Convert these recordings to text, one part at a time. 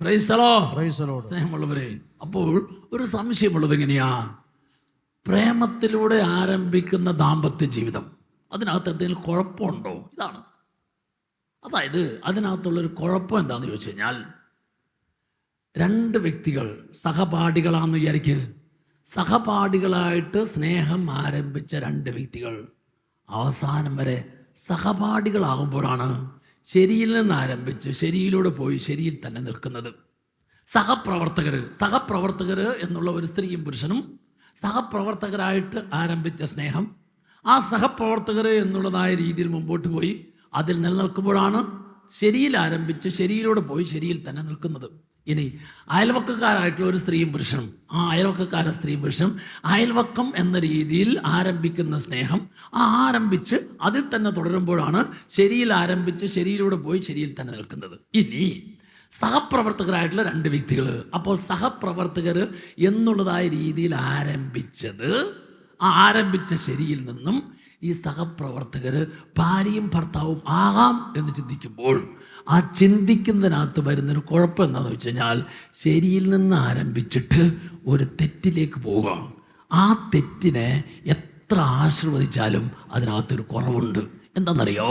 Price the Lord. സ്നേഹമുള്ളവരെ, അപ്പോൾ ഒരു സംശയമുള്ളത് എങ്ങനെയാ? പ്രേമത്തിലൂടെ ആരംഭിക്കുന്ന ദാമ്പത്യ ജീവിതം, അതിനകത്ത് എന്തെങ്കിലും കുഴപ്പമുണ്ടോ? ഇതാണ്. അതായത് അതിനകത്തുള്ളൊരു കുഴപ്പം എന്താണെന്ന് ചോദിച്ചു കഴിഞ്ഞാൽ, രണ്ട് വ്യക്തികൾ സഹപാഠികളാണെന്ന് വിചാരിക്കുക. സഹപാഠികളായിട്ട് സ്നേഹം ആരംഭിച്ച രണ്ട് വ്യക്തികൾ അവസാനം വരെ സഹപാഠികളാകുമ്പോഴാണ് ശരിയിൽ നിന്ന് ആരംഭിച്ച് ശരിയിലൂടെ പോയി ശരിയിൽ തന്നെ നിൽക്കുന്നത്. സഹപ്രവർത്തകർ എന്നുള്ള ഒരു സ്ത്രീയും പുരുഷനും സഹപ്രവർത്തകരായിട്ട് ആരംഭിച്ച സ്നേഹം ആ സഹപ്രവർത്തകർ എന്നുള്ളതായ രീതിയിൽ മുമ്പോട്ട് പോയി അതിൽ നിലനിൽക്കുമ്പോഴാണ് ശരിയിൽ ആരംഭിച്ച് ശരിയിലൂടെ പോയി ശരിയിൽ തന്നെ നിൽക്കുന്നത്. ഇനി അയൽവക്കക്കാരായിട്ടുള്ള ഒരു സ്ത്രീയും പുരുഷനും ആ അയൽവക്കക്കാര സ്ത്രീയും പുരുഷനും അയൽവക്കം എന്ന രീതിയിൽ ആരംഭിക്കുന്ന സ്നേഹം ആരംഭിച്ച് അതിൽ തന്നെ തുടരുമ്പോഴാണ് ശരിയിൽ ആരംഭിച്ച് ശരിയിലൂടെ പോയി ശരിയിൽ തന്നെ നിൽക്കുന്നത്. ഇനി സഹപ്രവർത്തകരായിട്ടുള്ള രണ്ട് വ്യക്തികൾ, അപ്പോൾ സഹപ്രവർത്തകർ എന്നുള്ളതായ രീതിയിൽ ആരംഭിച്ച ശരിയിൽ നിന്നും ഈ സഹപ്രവർത്തകർ ഭാര്യയും ഭർത്താവും ആകാം എന്ന് ചിന്തിക്കുമ്പോൾ ആ ചിന്തിക്കുന്നതിനകത്ത് വരുന്നൊരു കുഴപ്പം എന്താണെന്ന് വെച്ച് കഴിഞ്ഞാൽ, ശരിയിൽ നിന്ന് ആരംഭിച്ചിട്ട് ഒരു തെറ്റിലേക്ക് പോകാം. ആ തെറ്റിനെ എത്ര ആശീർവദിച്ചാലും അതിനകത്തൊരു കുറവുണ്ട്. എന്താണെന്നറിയോ?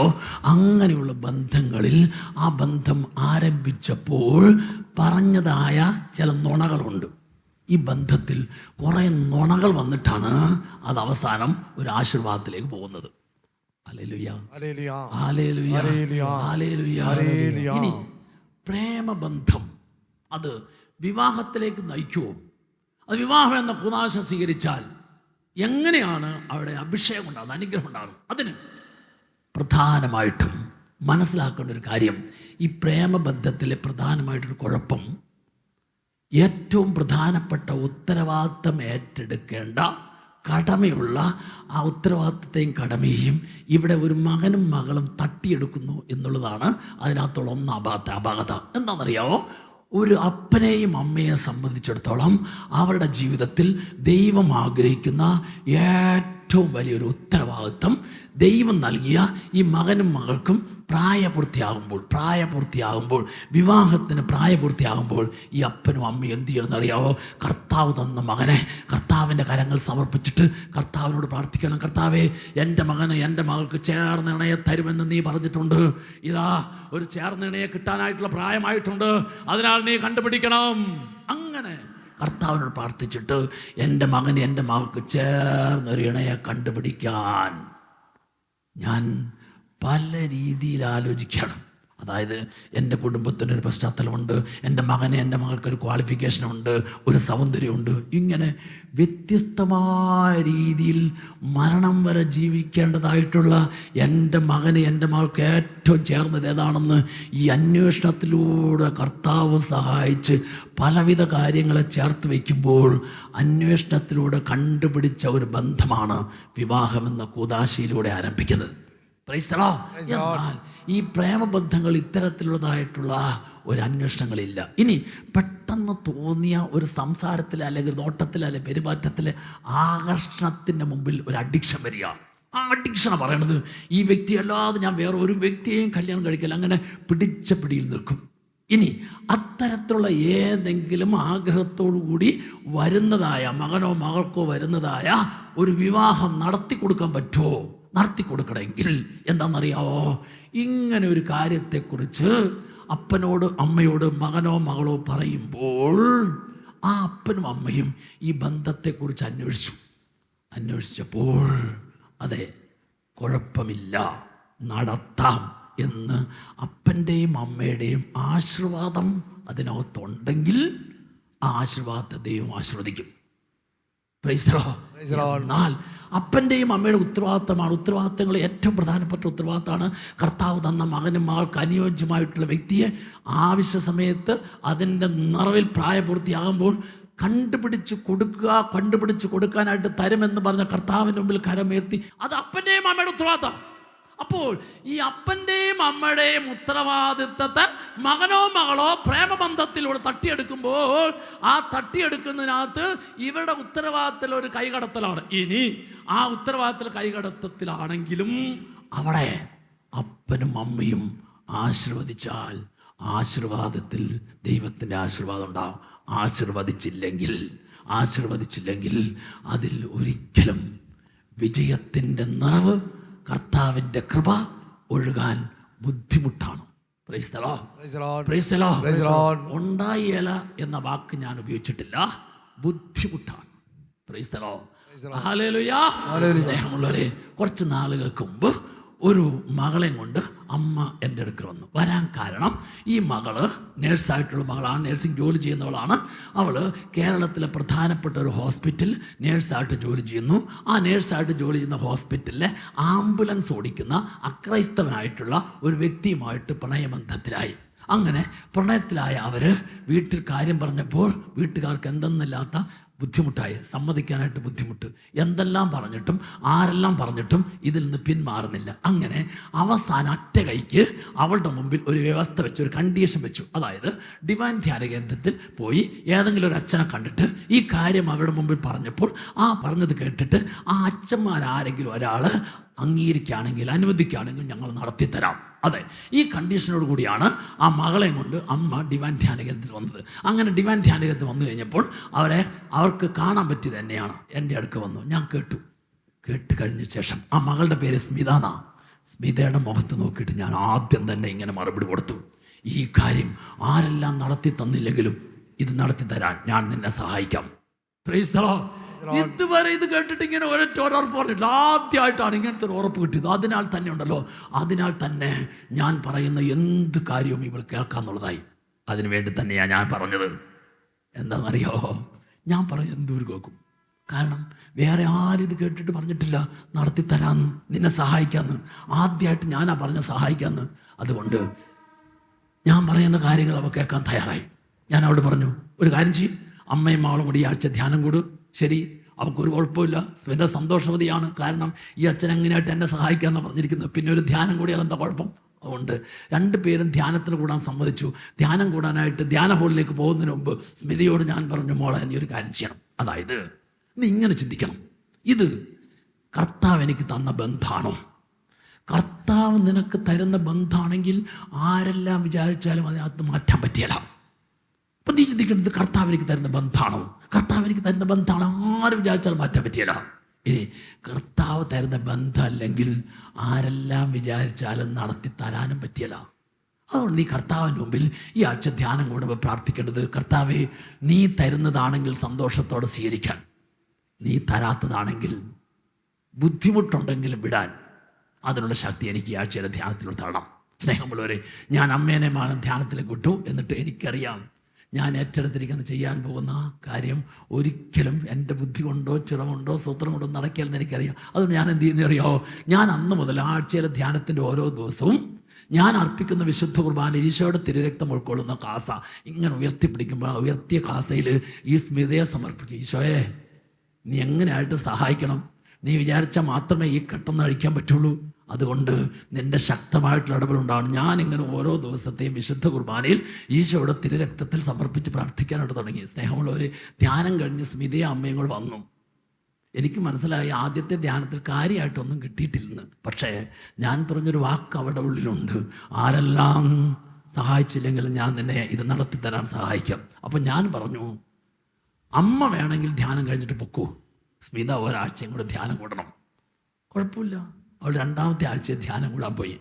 അങ്ങനെയുള്ള ബന്ധങ്ങളിൽ ആ ബന്ധം ആരംഭിച്ചപ്പോൾ പറഞ്ഞതായ ചില നുണകളുണ്ട്. ഈ ബന്ധത്തിൽ കുറേ നുണകൾ വന്നിട്ടാണ് അത് അവസാനം ഒരു ആശീർവാദത്തിലേക്ക് പോകുന്നത്. ഇനി പ്രേമബന്ധം അത് വിവാഹത്തിലേക്ക് നയിക്കുമോ? അത് വിവാഹം എന്ന കുദാശ സ്വീകരിച്ചാൽ എങ്ങനെയാണ് അവിടെ അഭിഷേകം ഉണ്ടാകുന്നത്, അനുഗ്രഹം ഉണ്ടാകുന്നത്? അതിന് പ്രധാനമായിട്ടും മനസ്സിലാക്കേണ്ട ഒരു കാര്യം, ഈ പ്രേമബന്ധത്തിലെ പ്രധാനമായിട്ടൊരു കുഴപ്പം, ഏറ്റവും പ്രധാനപ്പെട്ട ഉത്തരവാദിത്തം ഏറ്റെടുക്കേണ്ട കടമയുള്ള ആ ഉത്തരവാദിത്തത്തെയും കടമയെയും ഇവിടെ ഒരു മകനും മകളും തട്ടിയെടുക്കുന്നു എന്നുള്ളതാണ് അതിനകത്തുള്ള അപാകത. എന്താണെന്നറിയാമോ? ഒരു അപ്പനെയും അമ്മയെയും സംബന്ധിച്ചിടത്തോളം അവരുടെ ജീവിതത്തിൽ ദൈവം ആഗ്രഹിക്കുന്ന ഏറ്റവും വലിയൊരു ഉത്തരവാദിത്തം ദൈവം നൽകിയ ഈ മകനും മകൾക്കും പ്രായപൂർത്തിയാകുമ്പോൾ വിവാഹത്തിന് പ്രായപൂർത്തിയാകുമ്പോൾ ഈ അപ്പനും അമ്മയും എന്ത് ചെയ്യണമെന്നറിയാവോ? കർത്താവ് തന്ന മകനെ കർത്താവിൻ്റെ കരങ്ങൾ സമർപ്പിച്ചിട്ട് കർത്താവിനോട് പ്രാർത്ഥിക്കണം. കർത്താവേ, എൻ്റെ മകന് എൻ്റെ മകൾക്ക് ചേർന്ന ഇണയെ തരുമെന്ന് നീ പറഞ്ഞിട്ടുണ്ട്. ഇതാ ഒരു ചേർന്ന ഇണയെ കിട്ടാനായിട്ടുള്ള പ്രായമായിട്ടുണ്ട്, അതിനാൽ നീ കണ്ടുപിടിക്കണം. അങ്ങനെ കർത്താവിനോട് പ്രാർത്ഥിച്ചിട്ട് എൻ്റെ മകന് എൻ്റെ മകൾക്ക് ചേർന്നൊരു ഇണയെ കണ്ടുപിടിക്കാൻ ഞാൻ പല രീതിയിൽ ആലോചിക്കണം. അതായത് എൻ്റെ കുടുംബത്തിനൊരു പശ്ചാത്തലമുണ്ട്, എൻ്റെ മകന് എൻ്റെ മകൾക്കൊരു ക്വാളിഫിക്കേഷനുണ്ട്, ഒരു സൗന്ദര്യമുണ്ട്. ഇങ്ങനെ വ്യത്യസ്തമായ രീതിയിൽ മരണം വരെ ജീവിക്കേണ്ടതായിട്ടുള്ള എൻ്റെ മകന് എൻ്റെ മകൾക്ക് ഏറ്റവും ചേർന്നത് ഏതാണെന്ന് ഈ അന്വേഷണത്തിലൂടെ കർത്താവ് സഹായിച്ച് പലവിധ കാര്യങ്ങളെ ചേർത്ത് വയ്ക്കുമ്പോൾ അന്വേഷണത്തിലൂടെ കണ്ടുപിടിച്ച ഒരു ബന്ധമാണ് വിവാഹമെന്ന കൂദാശയിലൂടെ ആരംഭിക്കുന്നത്. എന്നാൽ ഈ പ്രേമബന്ധങ്ങൾ ഇത്തരത്തിലുള്ളതായിട്ടുള്ള ഒരു അന്വേഷണങ്ങളില്ല. ഇനി പെട്ടെന്ന് തോന്നിയ ഒരു സംസാരത്തിൽ അല്ലെങ്കിൽ നോട്ടത്തിൽ അല്ലെങ്കിൽ പെരുമാറ്റത്തിൽ ആകർഷണത്തിൻ്റെ മുമ്പിൽ ഒരു അഡിക്ഷൻ വരിക. ആ അഡിക്ഷനാണ് പറയണത്, ഈ വ്യക്തി അല്ലാതെ ഞാൻ വേറെ ഒരു വ്യക്തിയെയും കല്യാണം കഴിക്കില്ല, അങ്ങനെ പിടിച്ച പിടിയിൽ നിൽക്കും. ഇനി അത്തരത്തിലുള്ള ഏതെങ്കിലും ആഗ്രഹത്തോടു കൂടി വരുന്നതായ മകനോ മകൾക്കോ വരുന്നതായ ഒരു വിവാഹം നടത്തി കൊടുക്കാൻ പറ്റുമോ? നടത്തി കൊടുക്കണമെങ്കിൽ എന്താണെന്നറിയാവോ? ഇങ്ങനെ ഒരു കാര്യത്തെക്കുറിച്ച് അപ്പനോട് അമ്മയോട് മകനോ മകളോ പറയുമ്പോൾ ആ അപ്പനും അമ്മയും ഈ ബന്ധത്തെക്കുറിച്ച് അന്വേഷിച്ചപ്പോൾ അതെ, കുഴപ്പമില്ല, നടത്താം എന്ന് അപ്പൻ്റെയും അമ്മയുടെയും ആശീർവാദം അതിനകത്തുണ്ടെങ്കിൽ ആ ആശീർവാദത്തെ ദൈവം ആശീർവദിക്കും. എന്നാൽ അപ്പൻ്റെയും അമ്മയുടെ ഉത്തരവാദിത്തങ്ങൾ ഏറ്റവും പ്രധാനപ്പെട്ട ഉത്തരവാദിത്തമാണ് കർത്താവ് തന്ന മകനും മകൾക്ക് അനുയോജ്യമായിട്ടുള്ള വ്യക്തിയെ ആവശ്യ സമയത്ത് അതിൻ്റെ നിറവിൽ പ്രായപൂർത്തിയാകുമ്പോൾ കണ്ടുപിടിച്ച് കൊടുക്കാനായിട്ട് തരുമെന്ന് പറഞ്ഞ കർത്താവിൻ്റെ മുമ്പിൽ കരമുയർത്തി, അത് അപ്പൻ്റെയും അമ്മയുടെ ഉത്തരവാദിത്തം. അപ്പോൾ ഈ അപ്പൻ്റെയും അമ്മയുടെയും ഉത്തരവാദിത്തത്തെ മകനോ മകളോ പ്രേമബന്ധത്തിലൂടെ തട്ടിയെടുക്കുമ്പോൾ ആ തട്ടിയെടുക്കുന്നതിനകത്ത് ഇവരുടെ ഉത്തരവാദിത്തത്തിൽ ഒരു കൈകടത്തലാണ്. ഇനി ആ ഉത്തരവാദിത്തത്തിൽ കൈകടത്തത്തിലാണെങ്കിലും അവിടെ അപ്പനും അമ്മയും ആശീർവദിച്ചാൽ ആശീർവാദത്തിൽ ദൈവത്തിൻ്റെ ആശീർവാദം ഉണ്ടാവും. ആശീർവദിച്ചില്ലെങ്കിൽ അതിൽ ഒരിക്കലും വിജയത്തിൻ്റെ നിറവ്, കർത്താവിൻ്റെ കൃപ ഒഴുകാൻ ബുദ്ധിമുട്ടാണ്. Price the Lord. ഉണ്ടായില്ല എന്ന വാക്ക് ഞാൻ ഉപയോഗിച്ചിട്ടില്ല, ബുദ്ധിമുട്ടാണ്. Price the Lord. ഹല്ലേലൂയ. സ്നേഹമുള്ളവരെ, കുറച്ച് നാളുകൾക്ക് മുമ്പ് ഒരു മകളെയും കൊണ്ട് അമ്മ എൻ്റെ അടുക്കൽ വരാൻ കാരണം, ഈ മകള് നേഴ്സായിട്ടുള്ള മകളാണ്, നേഴ്സിംഗ് ജോലി ചെയ്യുന്നവളാണ്. അവൾ കേരളത്തിലെ പ്രധാനപ്പെട്ട ഒരു ഹോസ്പിറ്റൽ നേഴ്സായിട്ട് ജോലി ചെയ്യുന്നു. ആ നേഴ്സായിട്ട് ജോലി ചെയ്യുന്ന ഹോസ്പിറ്റലിലെ ആംബുലൻസ് ഓടിക്കുന്ന അക്രൈസ്തവനായിട്ടുള്ള ഒരു വ്യക്തിയുമായിട്ട് പ്രണയബന്ധത്തിലായി. അങ്ങനെ പ്രണയത്തിലായ അവർ വീട്ടിൽ കാര്യം പറഞ്ഞപ്പോൾ വീട്ടുകാർക്ക് എന്തെന്നില്ലാത്ത ബുദ്ധിമുട്ടായി, സമ്മതിക്കാനായിട്ട് ബുദ്ധിമുട്ട്. എന്തെല്ലാം പറഞ്ഞിട്ടും ആരെല്ലാം പറഞ്ഞിട്ടും ഇതിൽ നിന്ന് പിന്മാറുന്നില്ല. അങ്ങനെ അവസാനം ഒറ്റ കൈക്ക് അവളുടെ മുമ്പിൽ ഒരു വ്യവസ്ഥ വെച്ച്, ഒരു കണ്ടീഷൻ വെച്ചു. അതായത് ഡിവൈൻ ധ്യാന കേന്ദ്രത്തിൽ പോയി ഏതെങ്കിലും ഒരു അച്ഛനെ കണ്ടിട്ട് ഈ കാര്യം അവരുടെ മുമ്പിൽ പറഞ്ഞപ്പോൾ ആ പറഞ്ഞത് കേട്ടിട്ട് ആ അച്ഛന്മാരാരെങ്കിലും ഒരാൾ അംഗീകരിക്കുകയാണെങ്കിൽ, അനുവദിക്കുകയാണെങ്കിൽ ഞങ്ങൾ നടത്തിത്തരാം. അതെ, ഈ കണ്ടീഷനോട് കൂടിയാണ് ആ മകളെയും കൊണ്ട് അമ്മ ഡിവൈൻ ധ്യാന കേന്ദ്രത്തിൽ വന്നത്. അങ്ങനെ ഡിവൈൻ ധ്യാന കേന്ദ്രത്തിൽ വന്നു കഴിഞ്ഞപ്പോൾ അവർക്ക് കാണാൻ പറ്റിയത് തന്നെയാണ്. എൻ്റെ അടുക്ക് വന്നു, ഞാൻ കേട്ട് കഴിഞ്ഞ ശേഷം, ആ മകളുടെ പേര് സ്മിത എന്നാ. സ്മിതയുടെ മുഖത്ത് നോക്കിയിട്ട് ഞാൻ ആദ്യം തന്നെ ഇങ്ങനെ മറുപടി കൊടുത്തു, ഈ കാര്യം ആരെല്ലാം നടത്തി തന്നില്ലെങ്കിലും ഇത് നടത്തി തരാൻ ഞാൻ നിന്നെ സഹായിക്കാം. Price the Lord. ഇതുവരെ ഇത് കേട്ടിട്ട് ഇങ്ങനെ ഒരൊറ്റ ഉറപ്പ് പറഞ്ഞിട്ടില്ല. ആദ്യമായിട്ടാണ് ഇങ്ങനത്തെ ഒരു ഉറപ്പ് കിട്ടിയത്. അതിനാൽ തന്നെ ഞാൻ പറയുന്ന എന്ത് കാര്യവും ഇവൾ കേൾക്കാന്നുള്ളതായി. അതിനു വേണ്ടി തന്നെയാണ് ഞാൻ പറഞ്ഞത്. എന്താണെന്നറിയോ, ഞാൻ പറയും എന്തൊരു കേൾക്കും. കാരണം വേറെ ആരും ഇത് കേട്ടിട്ട് പറഞ്ഞിട്ടില്ല നടത്തി തരാമെന്ന്, നിന്നെ സഹായിക്കാമെന്ന്. ആദ്യമായിട്ട് ഞാനാ പറഞ്ഞ സഹായിക്കാമെന്ന്. അതുകൊണ്ട് ഞാൻ പറയുന്ന കാര്യങ്ങൾ അവ കേൾക്കാൻ തയ്യാറായി. ഞാൻ അവളോട് പറഞ്ഞു, ഒരു കാര്യം ചെയ്യും, അമ്മയും മകളും കൂടി ഈ ആഴ്ച ധ്യാനം കൂടും. ശരി, അവൾക്കൊരു കുഴപ്പമില്ല. സ്മിത സന്തോഷവതിയാണ്. കാരണം ഈ അച്ഛൻ എങ്ങനെയായിട്ട് എന്നെ സഹായിക്കാമെന്ന് പറഞ്ഞിരിക്കുന്നത്. പിന്നെ ഒരു ധ്യാനം കൂടിയാൽ എന്താ കുഴപ്പം? അതുകൊണ്ട് രണ്ടുപേരും ധ്യാനത്തിന് കൂടാൻ സമ്മതിച്ചു. ധ്യാനം കൂടാനായിട്ട് ധ്യാന ഹോളിലേക്ക് പോകുന്നതിന് മുമ്പ് സ്മിതയോട് ഞാൻ പറഞ്ഞു, മോളെ നീ ഒരു കാര്യം ചെയ്യണം. അതായത് നീ ഇങ്ങനെ ചിന്തിക്കണം, ഇത് കർത്താവ് എനിക്ക് തന്ന ബന്ധമാണോ? കർത്താവ് നിനക്ക് തരുന്ന ബന്ധമാണെങ്കിൽ ആരെല്ലാം വിചാരിച്ചാലും അതിനകത്ത് മാറ്റാൻ പറ്റിയല്ല. അപ്പം നീ ചിന്തിക്കുന്നത് കർത്താവ് എനിക്ക് തരുന്ന ബന്ധമാണോ? കർത്താവ് എനിക്ക് തരുന്ന ബന്ധമാണ്, ആരും വിചാരിച്ചാലും മാറ്റാൻ പറ്റിയല്ല. ഇനി കർത്താവ് തരുന്ന ബന്ധമല്ലെങ്കിൽ ആരെല്ലാം വിചാരിച്ചാലും നടത്തി തരാനും പറ്റിയല്ല. അതുകൊണ്ട് നീ കർത്താവിൻ്റെ മുമ്പിൽ ഈ ആഴ്ച ധ്യാനം കൂടുമ്പോൾ പ്രാർത്ഥിക്കേണ്ടത്, കർത്താവേ നീ തരുന്നതാണെങ്കിൽ സന്തോഷത്തോടെ സ്വീകരിക്കാൻ, നീ തരാത്തതാണെങ്കിൽ ബുദ്ധിമുട്ടുണ്ടെങ്കിലും വിടാൻ അതിനുള്ള ശക്തി എനിക്ക് ഈ ആഴ്ചയിലെ ധ്യാനത്തിലൂടെ തരണം. സ്നേഹമുള്ളവരെ, ഞാൻ അമ്മേനെ ധ്യാനത്തിലേക്ക് വിട്ടു. എന്നിട്ട് എനിക്കറിയാം ഞാൻ ഏറ്റെടുത്തിരിക്കുന്ന ചെയ്യാൻ പോകുന്ന കാര്യം ഒരിക്കലും എൻ്റെ ബുദ്ധി കൊണ്ടോ ചിറമുണ്ടോ സൂത്രം കൊണ്ടോ നടക്കില്ലെന്ന് എനിക്കറിയാം. അതുകൊണ്ട് ഞാൻ എന്ത് ചെയ്യുന്ന അറിയാമോ, ഞാൻ അന്ന് മുതൽ ആഴ്ചയിലെ ധ്യാനത്തിൻ്റെ ഓരോ ദിവസവും ഞാൻ അർപ്പിക്കുന്ന വിശുദ്ധ കുർബാന ഈശോയുടെ തിരുരക്തം ഉൾക്കൊള്ളുന്ന കാസ ഇങ്ങനെ ഉയർത്തിപ്പിടിക്കുമ്പോൾ ആ ഉയർത്തിയ കാസയിൽ ഈ സ്മിതയെ സമർപ്പിക്കും. ഈശോയെ നീ എങ്ങനെയായിട്ട് സഹായിക്കണം, നീ വിചാരിച്ചാൽ മാത്രമേ ഈ കെട്ടൊന്ന് അഴിക്കാൻ പറ്റുള്ളൂ. അതുകൊണ്ട് നിൻ്റെ ശക്തമായിട്ടുള്ള ഇടപെടുണ്ടാവണം. ഞാനിങ്ങനെ ഓരോ ദിവസത്തെയും വിശുദ്ധ കുർബാനയിൽ ഈശോയുടെ തിരുരക്തത്തിൽ സമർപ്പിച്ച് പ്രാർത്ഥിക്കാനായിട്ട് തുടങ്ങി. സ്നേഹമുള്ളവർ, ധ്യാനം കഴിഞ്ഞ് സ്മിതയും അമ്മയും കൂടെ വന്നു. എനിക്ക് മനസ്സിലായി ആദ്യത്തെ ധ്യാനത്തിൽ കാര്യമായിട്ടൊന്നും കിട്ടിയിട്ടില്ലെന്ന്. പക്ഷേ ഞാൻ പറഞ്ഞൊരു വാക്ക് അവിടെ ഉള്ളിലുണ്ട്, ആരെല്ലാം സഹായിച്ചില്ലെങ്കിലും ഞാൻ നിന്നെ ഇത് നടത്തി തരാൻ സഹായിക്കാം. അപ്പം ഞാൻ പറഞ്ഞു, അമ്മ വേണമെങ്കിൽ ധ്യാനം കഴിഞ്ഞിട്ട് പൊക്കൂ, സ്മിത ഒരാഴ്ചയും കൂടെ ധ്യാനം കൂടണം. കുഴപ്പമില്ല. അവൾ രണ്ടാമത്തെ ആഴ്ച ധ്യാനം കൂടാൻ പോയി.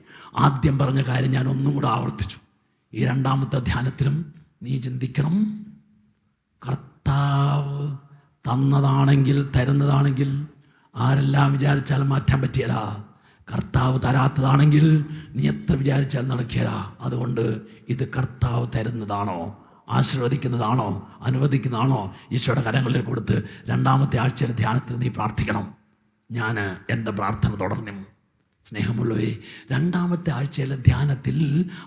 ആദ്യം പറഞ്ഞ കാര്യം ഞാൻ ഒന്നും കൂടെ ആവർത്തിച്ചു. ഈ രണ്ടാമത്തെ ധ്യാനത്തിലും നീ ചിന്തിക്കണം, കർത്താവ് തന്നതാണെങ്കിൽ തരുന്നതാണെങ്കിൽ ആരെല്ലാം വിചാരിച്ചാലും മാറ്റാൻ പറ്റിയല്ല. കർത്താവ് തരാത്തതാണെങ്കിൽ നീ എത്ര വിചാരിച്ചാലും നടക്കില്ല. അതുകൊണ്ട് ഇത് കർത്താവ് തരുന്നതാണോ, ആശീർവദിക്കുന്നതാണോ, അനുവദിക്കുന്നതാണോ, ഈശോയുടെ കരങ്ങളിൽ കൊടുത്ത് രണ്ടാമത്തെ ആഴ്ചയിലെ ധ്യാനത്തിൽ നീ പ്രാർത്ഥിക്കണം. ഞാൻ എൻ്റെ പ്രാർത്ഥന തുടർന്നു. സ്നേഹമുള്ളവേ, രണ്ടാമത്തെ ആഴ്ചയിലെ ധ്യാനത്തിൽ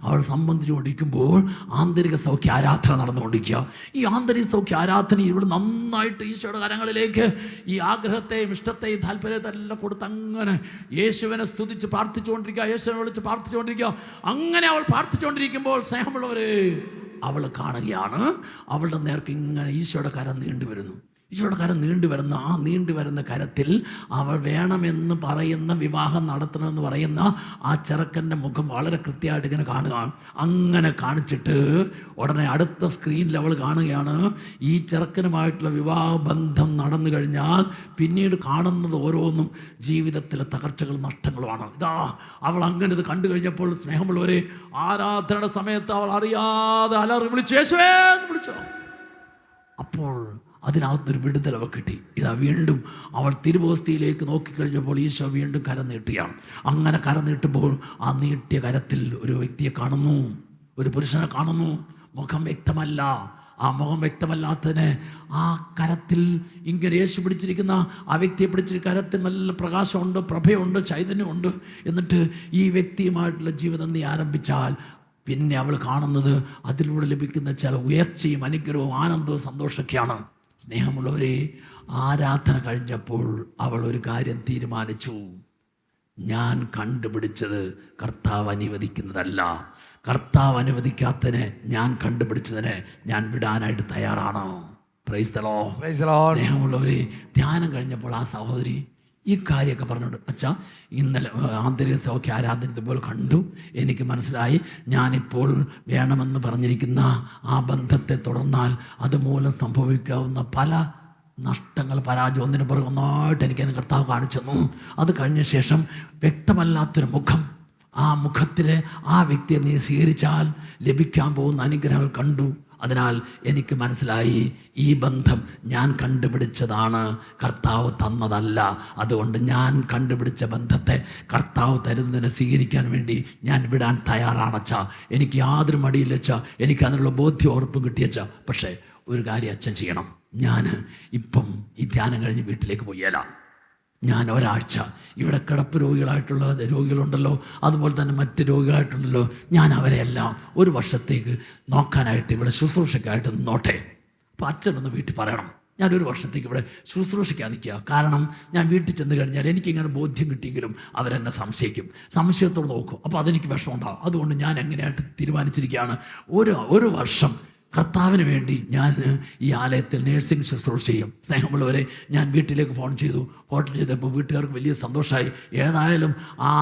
അവൾ സംബന്ധിച്ചുകൊണ്ടിരിക്കുമ്പോൾ ആന്തരിക സൗഖ്യ ആരാധന നടന്നുകൊണ്ടിരിക്കുക. ഈ ആന്തരിക സൗഖ്യ ആരാധന ഇവിടെ നന്നായിട്ട് ഈശോയുടെ കരങ്ങളിലേക്ക് ഈ ആഗ്രഹത്തെയും ഇഷ്ടത്തെയും താല്പര്യത്തെല്ലാം കൊടുത്ത് അങ്ങനെ യേശുവിനെ സ്തുതിച്ച് പ്രാർത്ഥിച്ചുകൊണ്ടിരിക്കുക, യേശുവിനെ വിളിച്ച് പ്രാർത്ഥിച്ചുകൊണ്ടിരിക്കുക. അങ്ങനെ അവൾ പ്രാർത്ഥിച്ചുകൊണ്ടിരിക്കുമ്പോൾ സ്നേഹമുള്ളവരെ, അവൾ കാണുകയാണ് അവളുടെ നേർക്ക് ഇങ്ങനെ ഈശോയുടെ കരം നീണ്ടുവരുന്നു. ഈശോയുടെ കരം നീണ്ടു വരുന്ന കരത്തിൽ അവൾ വേണമെന്ന് പറയുന്ന, വിവാഹം നടത്തണമെന്ന് പറയുന്ന ആ ചെറുക്കൻ്റെ മുഖം വളരെ കൃത്യമായിട്ട് ഇങ്ങനെ കാണുകയാണ്. അങ്ങനെ കാണിച്ചിട്ട് ഉടനെ അടുത്ത സ്ക്രീനിൽ അവൾ കാണുകയാണ്, ഈ ചെറുക്കനുമായിട്ടുള്ള വിവാഹബന്ധം നടന്നു കഴിഞ്ഞാൽ പിന്നീട് കാണുന്നത് ഓരോന്നും ജീവിതത്തിലെ തകർച്ചകളും നഷ്ടങ്ങളുമാണ്. ഇതാ അവൾ അങ്ങനെ ഇത് കണ്ടു കഴിഞ്ഞപ്പോൾ സ്നേഹമുള്ളവരെ, ആരാധനയുടെ സമയത്ത് അവൾ അറിയാതെ അലറി വിളിച്ചു, യേശുവേ എന്ന് വിളിച്ചോ. അപ്പോൾ അതിനകത്തൊരു വിടുതൽ അവൾ കിട്ടി. ഇതാ വീണ്ടും അവൾ തിരുവോസ്തിയിലേക്ക് നോക്കിക്കഴിഞ്ഞപ്പോൾ ഈശോ വീണ്ടും കരം നീട്ടുകയാണ്. അങ്ങനെ കരം നീട്ടുമ്പോൾ ആ നീട്ടിയ കരത്തിൽ ഒരു വ്യക്തിയെ കാണുന്നു, ഒരു പുരുഷനെ കാണുന്നു. മുഖം വ്യക്തമല്ല. ആ മുഖം വ്യക്തമല്ലാത്തതിന് ആ കരത്തിൽ ഇങ്ങനെ യേശു പിടിച്ചിരിക്കുന്ന ആ വ്യക്തിയെ പിടിച്ചിരിക്കുന്ന കരത്തിൽ നല്ല പ്രകാശമുണ്ട്, പ്രഭയുണ്ട്, ചൈതന്യമുണ്ട്. എന്നിട്ട് ഈ വ്യക്തിയുമായിട്ടുള്ള ജീവിതം നീ ആരംഭിച്ചാൽ പിന്നെ അവൾ കാണുന്നത് അതിലൂടെ ലഭിക്കുന്ന ചില ഉയർച്ചയും അനുഗ്രഹവും ആനന്ദവും സന്തോഷമൊക്കെയാണ്. സ്നേഹമുള്ളവരെ, ആരാധന കഴിഞ്ഞപ്പോൾ അവൾ ഒരു കാര്യം തീരുമാനിച്ചു. ഞാൻ കണ്ടുപിടിച്ചത് കർത്താവ് അനുവദിക്കുന്നതല്ല. കർത്താവ് അനുവദിക്കാത്തതിനെ ഞാൻ കണ്ടുപിടിച്ചതിനെ ഞാൻ വിടാനായിട്ട് തയ്യാറാണ്. Price the Lord. സ്നേഹമുള്ളവരെ, ധ്യാനം കഴിഞ്ഞപ്പോൾ ആ സഹോദരി ഈ കാര്യമൊക്കെ പറഞ്ഞോണ്ട്, അച്ഛാ ഇന്നലെ ആന്തരിക സൗഖ്യ ആരാധന ഇതുപോലെ കണ്ടു, എനിക്ക് മനസ്സിലായി ഞാനിപ്പോൾ വേണമെന്ന് പറഞ്ഞിരിക്കുന്ന ആ ബന്ധത്തെ തുടർന്നാൽ അതുമൂലം സംഭവിക്കാവുന്ന പല നഷ്ടങ്ങൾ, പരാജയം, ഒന്നിനു പുറകെ ഒന്നായിട്ട് എനിക്കതിന് കർത്താവ് കാണിച്ചു തന്നു. അത് കഴിഞ്ഞ ശേഷം വ്യക്തമല്ലാത്തൊരു മുഖം, ആ മുഖത്തിലെ ആ വ്യക്തിയെ നീ സ്വീകരിച്ചാൽ ലഭിക്കാൻ പോകുന്ന അനുഗ്രഹങ്ങൾ കണ്ടു. അതിനാൽ എനിക്ക് മനസ്സിലായി, ഈ ബന്ധം ഞാൻ കണ്ടുപിടിച്ചതാണ്, കർത്താവ് തന്നതല്ല. അതുകൊണ്ട് ഞാൻ കണ്ടുപിടിച്ച ബന്ധത്തെ കർത്താവ് തരുന്നതിനെ സ്വീകരിക്കാൻ വേണ്ടി ഞാൻ വിടാൻ തയ്യാറാണച്ചാ. എനിക്ക് യാതൊരു മടിയില്ലച്ചാ, എനിക്ക് അതിനുള്ള ബോധ്യം ഉറപ്പും കിട്ടിയച്ചാ. പക്ഷേ ഒരു കാര്യം അച്ഛൻ ചെയ്യണം. ഞാൻ ഇപ്പം ഈ ധ്യാനം കഴിഞ്ഞ് വീട്ടിലേക്ക് പോയാല, ഞാൻ ഒരാഴ്ച ഇവിടെ കിടപ്പ് രോഗികളുണ്ടല്ലോ, അതുപോലെ തന്നെ മറ്റ് രോഗികളായിട്ടുണ്ടല്ലോ, ഞാൻ അവരെല്ലാം ഒരു വർഷത്തേക്ക് നോക്കാനായിട്ട് ഇവിടെ ശുശ്രൂഷയ്ക്കായിട്ട് നിന്നോട്ടെ. അപ്പോൾ അച്ഛനൊന്ന് വീട്ടിൽ പറയണം, ഞാനൊരു വർഷത്തേക്ക് ഇവിടെ ശുശ്രൂഷയ്ക്കാൻ നിൽക്കുക. കാരണം ഞാൻ വീട്ടിൽ ചെന്ന് കഴിഞ്ഞാൽ എനിക്കിങ്ങനെ ബോധ്യം കിട്ടിയെങ്കിലും അവരെന്നെ സംശയിക്കും, സംശയത്തോട് നോക്കും. അപ്പോൾ അതെനിക്ക് വിഷമമുണ്ടാകും. അതുകൊണ്ട് ഞാൻ എങ്ങനെയായിട്ട് തീരുമാനിച്ചിരിക്കുകയാണ്, ഒരു വർഷം കർത്താവിന് വേണ്ടി ഞാൻ ഈ ആലയത്തിൽ നേഴ്സിംഗ് ശുശ്രൂഷ ചെയ്യും. സ്നേഹമുള്ളവരെ, ഞാൻ വീട്ടിലേക്ക് ഫോൺ ചെയ്തപ്പോൾ വീട്ടുകാർക്ക് വലിയ സന്തോഷമായി. ഏതായാലും ആ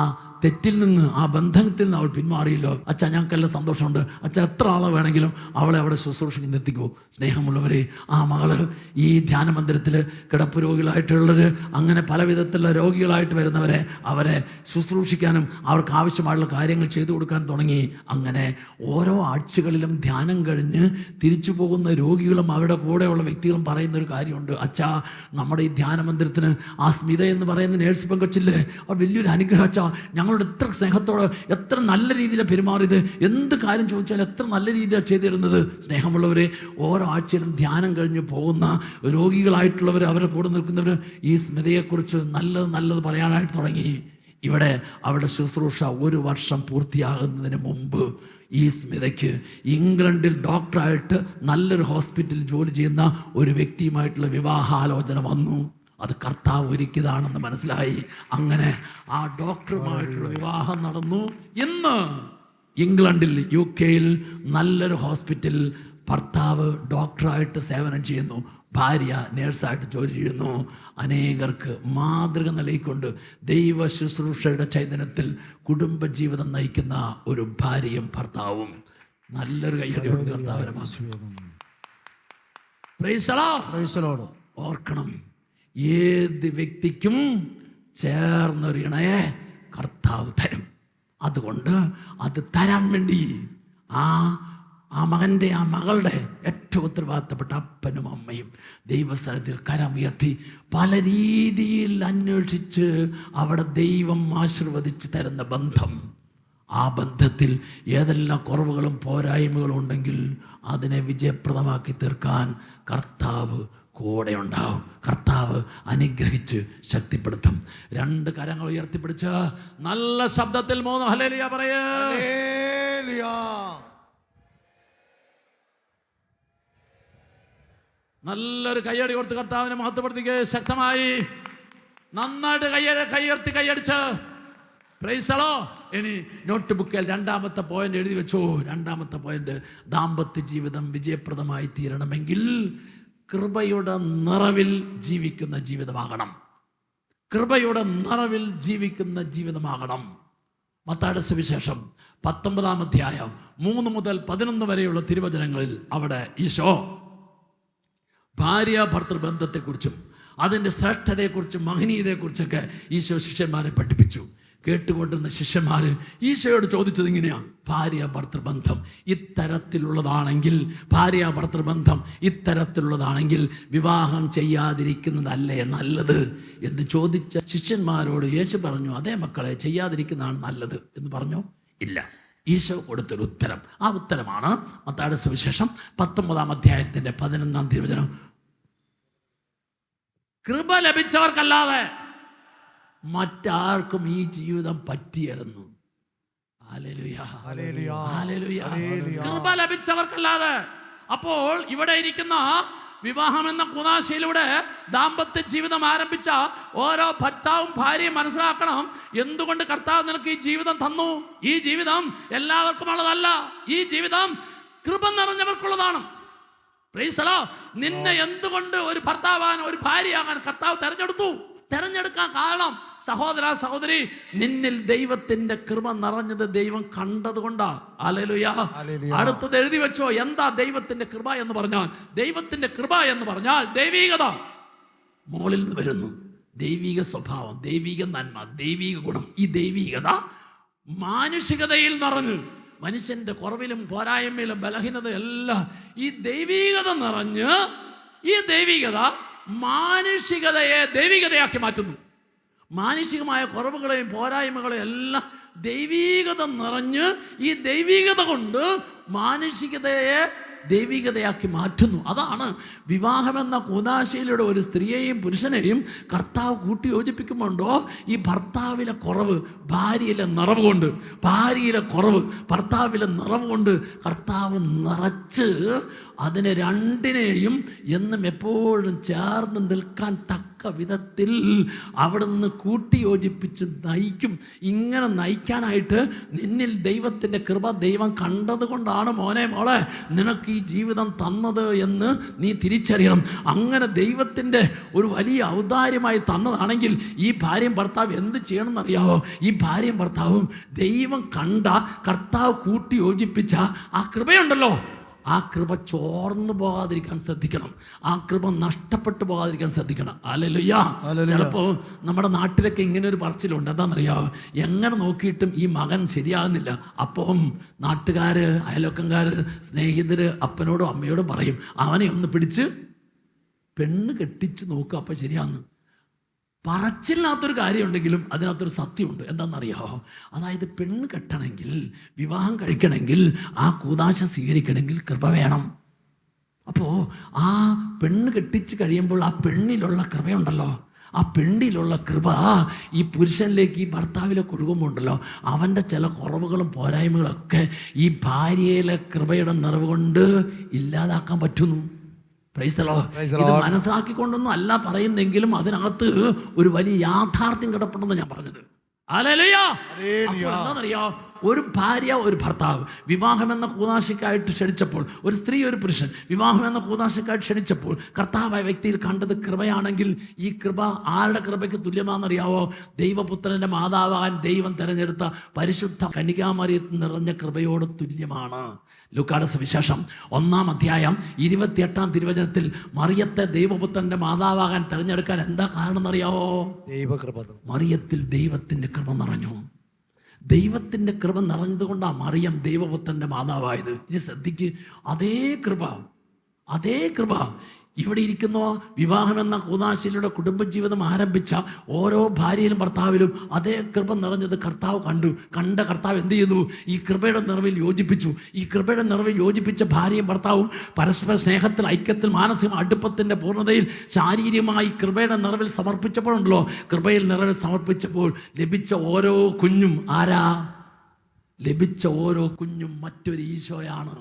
തെറ്റിൽ നിന്ന്, ആ ബന്ധത്തിൽ നിന്ന് അവൾ പിന്മാറിയല്ലോ. അച്ഛാ, ഞങ്ങൾക്കെല്ലാം സന്തോഷമുണ്ട്. അച്ഛൻ എത്ര ആളെ വേണമെങ്കിലും അവളെ അവിടെ ശുശ്രൂഷയ്ക്ക് നിർത്തിക്കൂ. സ്നേഹമുള്ളവരെ, ആ മകള് ഈ ധ്യാന മന്ദിരത്തിൽ കിടപ്പ് രോഗികളായിട്ടുള്ളവർ, അങ്ങനെ പല വിധത്തിലുള്ള രോഗികളായിട്ട് വരുന്നവരെ അവരെ ശുശ്രൂഷിക്കാനും അവർക്ക് ആവശ്യമായുള്ള കാര്യങ്ങൾ ചെയ്തു കൊടുക്കാൻ തുടങ്ങി. അങ്ങനെ ഓരോ ആഴ്ചകളിലും ധ്യാനം കഴിഞ്ഞ് തിരിച്ചു പോകുന്ന രോഗികളും അവരുടെ കൂടെയുള്ള വ്യക്തികളും പറയുന്നൊരു കാര്യമുണ്ട്, അച്ഛാ നമ്മുടെ ഈ ധ്യാന മന്ദിരത്തിന് ആ സ്മിത എന്ന് പറയുന്ന നേഴ്സ് പെങ്കൊച്ചില്ലേ, അവർ വലിയൊരു അനുഗ്രഹം അച്ഛാ. ഞങ്ങളോട് എത്ര സ്നേഹത്തോടെ, എത്ര നല്ല രീതിയിലാണ് പെരുമാറിയത്, എന്ത് കാര്യം ചോദിച്ചാലും എത്ര നല്ല രീതിയിലാണ് ചെയ്തിരുന്നത്. സ്നേഹമുള്ളവരെ, ഓരോ ആഴ്ചയിലും ധ്യാനം കഴിഞ്ഞ് പോകുന്ന രോഗികളായിട്ടുള്ളവർ, അവരുടെ കൂടെ നിൽക്കുന്നവർ ഈ സ്മിതയെക്കുറിച്ച് നല്ലത് പറയാനായിട്ട് തുടങ്ങി. ഇവിടെ അവരുടെ ശുശ്രൂഷ ഒരു വർഷം പൂർത്തിയാകുന്നതിന് മുമ്പ് ഈ സ്മിതയ്ക്ക് ഇംഗ്ലണ്ടിൽ ഡോക്ടറായിട്ട് നല്ലൊരു ഹോസ്പിറ്റലിൽ ജോലി ചെയ്യുന്ന ഒരു വ്യക്തിയുമായിട്ടുള്ള വിവാഹാലോചന വന്നു. അത് കർത്താവ് ഒരുക്കിയതാണെന്ന് മനസ്സിലായി. അങ്ങനെ ആ ഡോക്ടറുമായിട്ടുള്ള വിവാഹം നടന്നു. ഇന്ന് ഇംഗ്ലണ്ടിൽ, UK-യിൽ നല്ലൊരു ഹോസ്പിറ്റലിൽ ഭർത്താവ് ഡോക്ടറായിട്ട് സേവനം ചെയ്യുന്നു, ഭാര്യ നേഴ്സായിട്ട് ജോലി ചെയ്യുന്നു. അനേകർക്ക് മാതൃക നൽകിക്കൊണ്ട് ദൈവ ശുശ്രൂഷയുടെ ചൈതന്യത്തിൽ കുടുംബജീവിതം നയിക്കുന്ന ഒരു ഭാര്യയും ഭർത്താവും. നല്ലൊരു കയ്യടി കൊടുത്ത് കർത്താവിനെ ഓർക്കണം, ഏത് വ്യക്തിക്കും ചേർന്നൊരു ഇണയെ കർത്താവ് തരും. അതുകൊണ്ട് അത് തരാൻ വേണ്ടി ആ മകൻ്റെ, ആ മകളുടെ ഏറ്റവും ഉത്തരവാദിത്തപ്പെട്ട അപ്പനും അമ്മയും ദൈവസ്ഥലത്തിൽ കരമുയർത്തി പല രീതിയിൽ അന്വേഷിച്ച് അവിടെ ദൈവം ആശീർവദിച്ച് തരുന്ന ബന്ധം. ആ ബന്ധത്തിൽ ഏതെല്ലാം കുറവുകളും പോരായ്മകളും ഉണ്ടെങ്കിൽ അതിനെ വിജയപ്രദമാക്കി തീർക്കാൻ കർത്താവ് കൂടെ ഉണ്ടാവും. കർത്താവ് അനുഗ്രഹിച്ച് ശക്തിപ്പെടുത്തും. 2 കരങ്ങൾ ഉയർത്തിപ്പിടിച്ച് നല്ല ശബ്ദത്തിൽ 3 ഹല്ലേലൂയ പറയൂ. നല്ലൊരു കയ്യടി കൊടുത്ത് കർത്താവിനെ മഹത്വപ്പെടുത്തിക്കുക. ശക്തമായി നന്നായിട്ട് കൈയടിച്ച് പ്രൈസ് ദി ലോർഡ്. ഇനി നോട്ട് ബുക്കിൽ 2ാമത്തെ പോയിന്റ് എഴുതി വെച്ചോ. 2ാമത്തെ പോയിന്റ്, ദാമ്പത്യ ജീവിതം വിജയപ്രദമായി തീരണമെങ്കിൽ കൃപയുടെ നിറവിൽ ജീവിക്കുന്ന ജീവിതമാകണം. കൃപയുടെ നിറവിൽ ജീവിക്കുന്ന ജീവിതമാകണം. മത്തായിയുടെ സുവിശേഷം 19 അധ്യായം 3 മുതൽ 11 വരെയുള്ള തിരുവചനങ്ങളിൽ അവിടെ ഈശോ ഭാര്യ ഭർത്തൃബന്ധത്തെക്കുറിച്ചും അതിൻ്റെ ശ്രേഷ്ഠതയെക്കുറിച്ചും മഹനീയതയെക്കുറിച്ചൊക്കെ ഈശോ ശിഷ്യന്മാരെ പഠിപ്പിച്ചു. കേട്ടുകൊണ്ടിരുന്ന ശിഷ്യന്മാർ ഈശോയോട് ചോദിച്ചത് ഇങ്ങനെയാണ്: ഭാര്യ ഭർത്തൃബന്ധം ഇത്തരത്തിലുള്ളതാണെങ്കിൽ വിവാഹം ചെയ്യാതിരിക്കുന്നതല്ലേ നല്ലത് എന്ന് ചോദിച്ച ശിഷ്യന്മാരോട് യേശു പറഞ്ഞു, അതേ മക്കളെ, ചെയ്യാതിരിക്കുന്നതാണ് നല്ലത് എന്ന് പറഞ്ഞു. ഇല്ല. ഈശോ കൊടുത്തൊരു ഉത്തരം. ആ ഉത്തരമാണ് മത്തായിയുടെ സുവിശേഷം 19 അധ്യായത്തിൻ്റെ 11 തിരുവചനം. കൃപ ലഭിച്ചവർക്കല്ലാതെ മറ്റാർക്കും ഈ ജീവിതം പറ്റിയായിരുന്നു. കൃപ ലഭിച്ചവർക്കല്ലാതെ. അപ്പോൾ ഇവിടെ ഇരിക്കുന്ന വിവാഹം എന്ന കൂദാശയിലൂടെ ദാമ്പത്യ ജീവിതം ആരംഭിച്ച ഓരോ ഭർത്താവും ഭാര്യയും മനസ്സിലാക്കണം, എന്തുകൊണ്ട് കർത്താവ് നിനക്ക് ഈ ജീവിതം തന്നു. ഈ ജീവിതം എല്ലാവർക്കും ഉള്ളതല്ല. ഈ ജീവിതം കൃപ നിറഞ്ഞവർക്കുള്ളതാണ്. നിന്നെ എന്തുകൊണ്ട് ഒരു ഭർത്താവാൻ, ഒരു ഭാര്യയാകാൻ കർത്താവ് തെരഞ്ഞെടുക്കാൻ കാരണം, സഹോദര സഹോദരി, നിന്നിൽ ദൈവത്തിന്റെ കൃപ നിറഞ്ഞത് ദൈവം കണ്ടതുകൊണ്ടാ. ഹല്ലേലൂയ. അടുത്തത് എഴുതി വെച്ചോ. എന്താ ദൈവത്തിന്റെ കൃപ എന്ന് പറഞ്ഞാൽ? ദൈവത്തിന്റെ കൃപ എന്ന് പറഞ്ഞാൽ ദൈവീകത മുകളിൽ നിന്ന് വരുന്നു. ദൈവിക സ്വഭാവം, ദൈവിക നന്മ, ദൈവിക ഗുണം. ഈ ദൈവികത മാനുഷികതയിൽ നിറഞ്ഞു. മനുഷ്യന്റെ കുറവിലും പോരായ്മയിലും ബലഹീനതയെല്ലാം ഈ ദൈവികത നിറഞ്ഞ്, ഈ ദൈവികത മാനുഷികതയെ ദൈവികതയാക്കി മാറ്റുന്നു. മാനുഷികമായ കുറവുകളെയും പോരായ്മകളെയും എല്ലാം ദൈവികത നിറഞ്ഞ് ഈ ദൈവികത കൊണ്ട് മാനുഷികതയെ ദൈവികതയാക്കി മാറ്റുന്നു. അതാണ് വിവാഹമെന്ന കൂദാശയിലൂടെ ഒരു സ്ത്രീയെയും പുരുഷനെയും കർത്താവ് കൂട്ടി യോജിപ്പിക്കുമ്പോണ്ടോ ഈ ഭർത്താവിലെ കുറവ് ഭാര്യയിലെ നിറവ് കൊണ്ട്, ഭാര്യയിലെ കുറവ് ഭർത്താവിലെ നിറവ് കൊണ്ട് കർത്താവ് നിറച്ച് അതിനെ രണ്ടിനെയും എന്നും എപ്പോഴും ചേർന്ന് നിൽക്കാൻ തക്ക വിധത്തിൽ അവിടുന്ന് കൂട്ടി യോജിപ്പിച്ച് നയിക്കും. ഇങ്ങനെ നയിക്കാനായിട്ട് നിന്നിൽ ദൈവത്തിൻ്റെ കൃപ ദൈവം കണ്ടത് കൊണ്ടാണ് മോനെ മോളെ നിനക്ക് ഈ ജീവിതം തന്നത് എന്ന് നീ തിരിച്ചറിയണം. അങ്ങനെ ദൈവത്തിൻ്റെ ഒരു വലിയ ഔദാര്യമായി തന്നതാണെങ്കിൽ ഈ ഭാര്യയും ഭർത്താവ് എന്ത് ചെയ്യണമെന്നറിയാവോ? ഈ ഭാര്യയും ഭർത്താവും ദൈവം കണ്ട, കർത്താവ് കൂട്ടി യോജിപ്പിച്ച ആ കൃപയുണ്ടല്ലോ, ആ കൃപ ചോർന്നു പോകാതിരിക്കാൻ ശ്രദ്ധിക്കണം. ആ കൃപ നഷ്ടപ്പെട്ടു പോകാതിരിക്കാൻ ശ്രദ്ധിക്കണം. ഹല്ലേലൂയ. ചിലപ്പോൾ നമ്മുടെ നാട്ടിലൊക്കെ ഇങ്ങനെ ഒരു പറച്ചിലുണ്ട്. എന്താണെന്നറിയാമോ? എങ്ങനെ നോക്കിയിട്ടും ഈ മകൻ ശരിയാകുന്നില്ല. അപ്പം നാട്ടുകാർ, അയൽവക്കംകാർ, സ്നേഹിതർ അപ്പനോടും അമ്മയോടും പറയും, അവനെ ഒന്ന് പിടിച്ച് പെണ്ണ് കെട്ടിച്ച് നോക്കുക, അപ്പം ശരിയാകുന്നു. പറച്ചില്ലാത്തൊരു കാര്യമുണ്ടെങ്കിലും അതിനകത്തൊരു സത്യമുണ്ട്. എന്താണെന്നറിയാമോ? അതായത് പെണ്ണ് കെട്ടണമെങ്കിൽ, വിവാഹം കഴിക്കണമെങ്കിൽ, ആ കൂദാശ സ്വീകരിക്കണമെങ്കിൽ കൃപ വേണം. അപ്പോൾ ആ പെണ്ണ് കെട്ടിച്ച് കഴിയുമ്പോൾ ആ പെണ്ണിലുള്ള കൃപയുണ്ടല്ലോ, ആ പെണ്ണിലുള്ള കൃപ ഈ പുരുഷനിലേക്ക്, ഈ ഭർത്താവിലേക്ക് ഒഴുകുമ്പോൾ ഉണ്ടല്ലോ, അവൻ്റെ ചില കുറവുകളും പോരായ്മകളൊക്കെ ഈ ഭാര്യയിലെ കൃപയുടെ നിറവ് കൊണ്ട് ഇല്ലാതാക്കാൻ പറ്റുന്നു. ഇത് മനസ്സിലാക്കിക്കൊണ്ടൊന്നും അല്ല പറയുന്നെങ്കിലും അതിനകത്ത് ഒരു വലിയ യാഥാർത്ഥ്യം കിടപ്പുണ്ടെന്ന് ഞാൻ പറഞ്ഞത്. എന്താണെന്നറിയോ? ഒരു ഭാര്യ ഒരു ഭർത്താവ് വിവാഹമെന്ന കൂദാശയ്ക്കായിട്ട് ക്ഷണിച്ചപ്പോൾ, ഒരു സ്ത്രീ ഒരു പുരുഷൻ വിവാഹമെന്ന കൂദാശയ്ക്കായിട്ട് ക്ഷണിച്ചപ്പോൾ കർത്താവായ വ്യക്തിയിൽ കണ്ടത് കൃപയാണെങ്കിൽ ഈ കൃപ ആരുടെ കൃപയ്ക്ക് തുല്യമാണെന്നറിയാവോ? ദൈവപുത്രൻ്റെ മാതാവാൻ ദൈവം തിരഞ്ഞെടുത്ത പരിശുദ്ധ കന്യകാമറിയത്തിൽ നിറഞ്ഞ കൃപയോട് തുല്യമാണ്. ലൂക്കായുടെ സുവിശേഷം 1 അധ്യായം 28 തിരുവചനത്തിൽ മറിയത്തെ ദൈവപുത്രൻ്റെ മാതാവാകാൻ തിരഞ്ഞെടുക്കാൻ എന്താ കാരണം എന്നറിയാവോ? ദൈവകൃപ. മറിയത്തിൽ ദൈവത്തിൻ്റെ കൃപ നിറഞ്ഞു. ദൈവത്തിൻ്റെ കൃപ നിറഞ്ഞതുകൊണ്ടാണ് മറിയം ദൈവപുത്രൻ്റെ മാതാവായത്. ഇനി ശ്രദ്ധിക്ക്, അതേ കൃപ ഇവിടെ ഇരിക്കുന്ന വിവാഹമെന്ന കൂദാശയിലൂടെ കുടുംബജീവിതം ആരംഭിച്ച ഓരോ ഭാര്യയിലും ഭർത്താവിലും അതേ കൃപ നിറഞ്ഞത് കർത്താവ് കണ്ട കർത്താവ് എന്ത് ചെയ്തു? ഈ കൃപയുടെ നിറവിൽ യോജിപ്പിച്ചു. ഈ കൃപയുടെ നിറവിൽ യോജിപ്പിച്ച ഭാര്യയും ഭർത്താവും പരസ്പര സ്നേഹത്തിൽ, ഐക്യത്തിൽ, മാനസിക അടുപ്പത്തിൻ്റെ പൂർണ്ണതയിൽ ശാരീരികമായി കൃപയുടെ നിറവിൽ സമർപ്പിച്ചപ്പോഴുണ്ടല്ലോ, കൃപയിൽ നിറവിൽ സമർപ്പിച്ചപ്പോൾ ലഭിച്ച ഓരോ കുഞ്ഞും ആരാ? ലഭിച്ച ഓരോ കുഞ്ഞും മറ്റൊരു ഈശോയാണ്.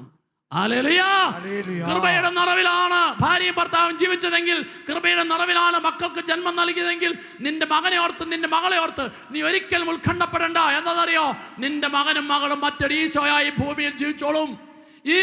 കൃപയുടെ നിറവിലാണ് ഭാര്യയും ഭർത്താവും ജീവിച്ചതെങ്കിൽ, കൃപയുടെ നിറവിലാണ് മക്കൾക്ക് ജന്മം നൽകിയതെങ്കിൽ, നിന്റെ മകനെ ഓർത്ത്, നിന്റെ മകളെ ഓർത്ത് നീ ഒരിക്കലും ഉത്കണ്ഠപ്പെടേണ്ട. എന്താണെന്നറിയോ? നിന്റെ മകനും മകളും മറ്റൊരു ഈശോയായി ഭൂമിയിൽ ജീവിച്ചോളും. ഈ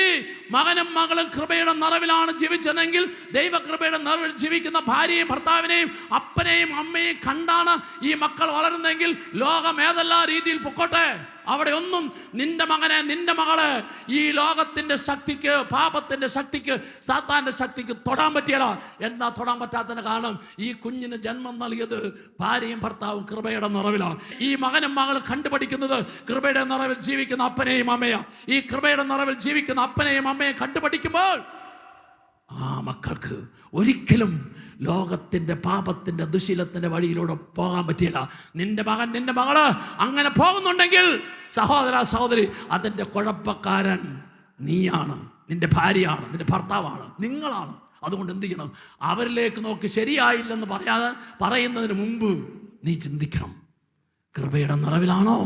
മകനും മകളും കൃപയുടെ നിറവിലാണ് ജീവിച്ചതെങ്കിൽ, ദൈവകൃപയുടെ നിറവിൽ ജീവിക്കുന്ന ഭാര്യയും ഭർത്താവിനെയും അപ്പനെയും അമ്മയെയും കണ്ടാണ് ഈ മക്കൾ വളരുന്നതെങ്കിൽ, ലോകം ഏതെല്ലാം രീതിയിൽ പൊക്കോട്ടെ, അവിടെ ഒന്നും നിന്റെ മകനെ നിന്റെ മകളെ ഈ ലോകത്തിന്റെ ശക്തിക്ക്, പാപത്തിന്റെ ശക്തിക്ക്, സാത്താന്റെ ശക്തിക്ക് തൊടാൻ പറ്റിയല്ല. എന്താ തൊടാൻ പറ്റാത്തതിന് കാരണം? ഈ കുഞ്ഞിന് ജന്മം നൽകിയത് ഭാര്യയും ഭർത്താവും കൃപയുടെ നിറവിലാണ്. ഈ മകനും മകളും കണ്ടുപഠിക്കുന്നത് കൃപയുടെ നിറവിൽ ജീവിക്കുന്ന അപ്പനെയും അമ്മയാണ്. ഈ കൃപയുടെ നിറവിൽ ജീവിക്കുന്ന അപ്പനെയും അമ്മയും കണ്ടുപഠിക്കുമ്പോൾ ആ മക്കൾക്ക് ഒരിക്കലും ലോകത്തിൻ്റെ പാപത്തിൻ്റെ ദുശീലത്തിൻ്റെ വഴിയിലൂടെ പോകാൻ പറ്റിയില്ല. നിന്റെ മകൻ നിന്റെ മകള് അങ്ങനെ പോകുന്നുണ്ടെങ്കിൽ, സഹോദര സഹോദരി, അതിൻ്റെ കുഴപ്പക്കാരൻ നീയാണ്, നിന്റെ ഭാര്യയാണ്, നിന്റെ ഭർത്താവാണ്, നിങ്ങളാണ്. അതുകൊണ്ട് എന്ത് ചെയ്യണം? അവരിലേക്ക് നോക്കി ശരിയായില്ലെന്ന് പറയുന്നതിന് മുമ്പ് നീ ചിന്തിക്കണം, കൃപയുടെ നിറവിലാണോ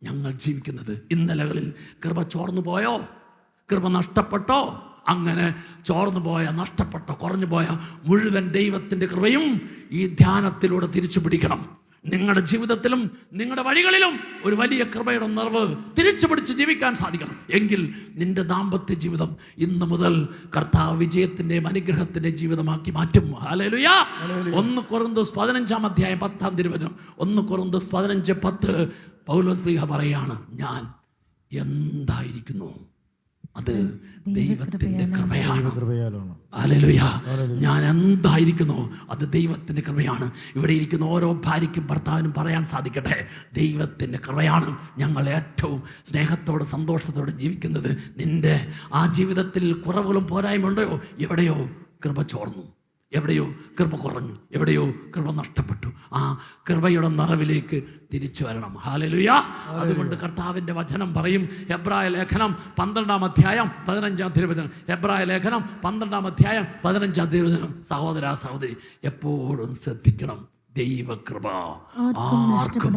ഞങ്ങൾ ജീവിക്കുന്നത്? ഇന്നലകളിൽ കൃപ ചോർന്നു പോയോ? കൃപ നഷ്ടപ്പെട്ടോ? അങ്ങനെ ചോർന്നു പോയ, നഷ്ടപ്പെട്ട, കുറഞ്ഞു പോയ മുഴുവൻ ദൈവത്തിൻ്റെ കൃപയും ഈ ധ്യാനത്തിലൂടെ തിരിച്ചു പിടിക്കണം. നിങ്ങളുടെ ജീവിതത്തിലും നിങ്ങളുടെ വഴികളിലും ഒരു വലിയ കൃപയുടെ നിറവ് തിരിച്ചു പിടിച്ച് ജീവിക്കാൻ സാധിക്കണം. എങ്കിൽ നിന്റെ ദാമ്പത്യ ജീവിതം ഇന്ന് മുതൽ കർത്താവ് വിജയത്തിൻ്റെയും അനുഗ്രഹത്തിൻ്റെ ജീവിതമാക്കി മാറ്റും. ഹല്ലേലൂയ. 1 കൊരിന്ത്യർ 15:10 1 കൊരിന്ത്യർ 15:10 പൗലോസ് ശ്ലീഹ പറയാണ്, ഞാൻ എന്തായിരിക്കുന്നു അത് ദൈവത്തിന്റെ കൃപയാണ്. ഹല്ലേലൂയ. ഞാൻ എന്തായിരിക്കുന്നു അത് ദൈവത്തിന്റെ കൃപയാണ്. ഇവിടെ ഇരിക്കുന്ന ഓരോ ഭാര്യയ്ക്കും ഭർത്താവിനും പറയാൻ സാധിക്കട്ടെ, ദൈവത്തിന്റെ കൃപയാണ് ഞങ്ങൾ ഏറ്റവും സ്നേഹത്തോടെ സന്തോഷത്തോടെ ജീവിക്കുന്നത്. നിന്റെ ആ ജീവിതത്തിൽ കുറവുകളും പോരായ്മയുണ്ടോ? എവിടെയോ കൃപ ചോർന്നു, എവിടെയോ കൃപ കുറഞ്ഞു, എവിടെയോ കൃപ നഷ്ടപ്പെട്ടു. ആ കൃപയുടെ നിറവിലേക്ക് തിരിച്ചു വരണം. ഹല്ലേലൂയ. അതുകൊണ്ട് കർത്താവിൻ്റെ വചനം പറയും, ഹെബ്രായ ലേഖനം 12:15 ഹെബ്രായ ലേഖനം 12:15 സഹോദര സഹോദരി, എപ്പോഴും ശ്രദ്ധിക്കണം, ദൈവകൃപ ആർക്കും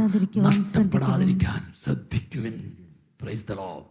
നഷ്ടപ്പെടാതിരിക്കാൻ ശ്രദ്ധിക്കുവിൻ. Praise the Lord.